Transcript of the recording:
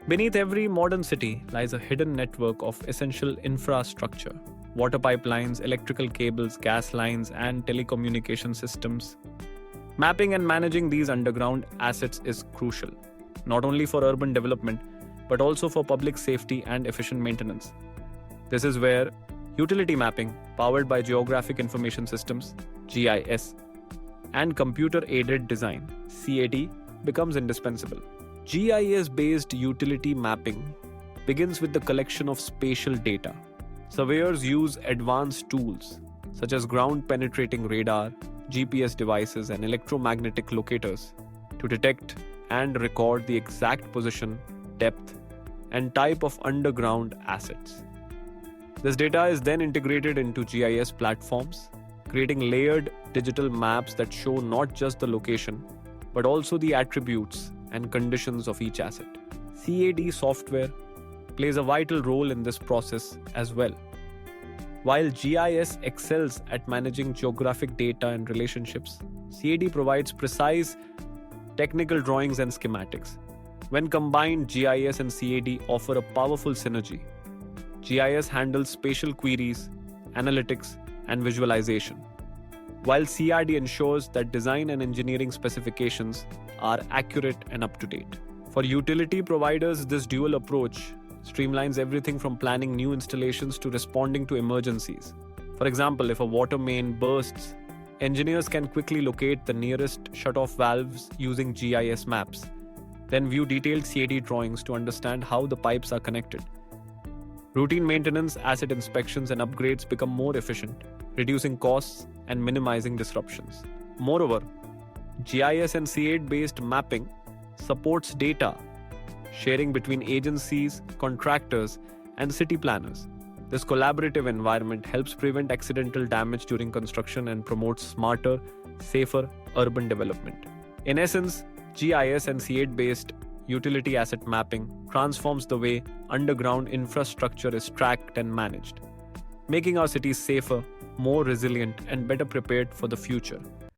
Beneath every modern city lies a hidden network of essential infrastructure: water pipelines, electrical cables, gas lines, and telecommunication systems. Mapping and managing these underground assets is crucial, not only for urban development, but also for public safety and efficient maintenance. This is where utility mapping, powered by Geographic Information Systems (GIS), and computer aided design (CAD) becomes indispensable. GIS based utility mapping begins with the collection of spatial data. Surveyors use advanced tools such as ground penetrating radar, GPS devices, and electromagnetic locators to detect and record the exact position, depth, and type of underground assets. This data is then integrated into GIS platforms, creating layered digital maps that show not just the location, but also the attributes and conditions of each asset. CAD software plays a vital role in this process as well. While GIS excels at managing geographic data and relationships, CAD provides precise technical drawings and schematics. When combined, GIS and CAD offer a powerful synergy. GIS handles spatial queries, analytics, and visualization, while CAD ensures that design and engineering specifications are accurate and up to date. For utility providers, this dual approach streamlines everything from planning new installations to responding to emergencies. For example, if a water main bursts, engineers can quickly locate the nearest shut-off valves using GIS maps, then view detailed CAD drawings to understand how the pipes are connected. Routine maintenance, asset inspections, and upgrades become more efficient, reducing costs and minimizing disruptions. Moreover, GIS and CAD-based mapping supports data sharing between agencies, contractors, and city planners. This collaborative environment helps prevent accidental damage during construction and promotes smarter, safer urban development. In essence, GIS and CAD-based utility asset mapping transforms the way underground infrastructure is tracked and managed, making our cities safer, more resilient, and better prepared for the future.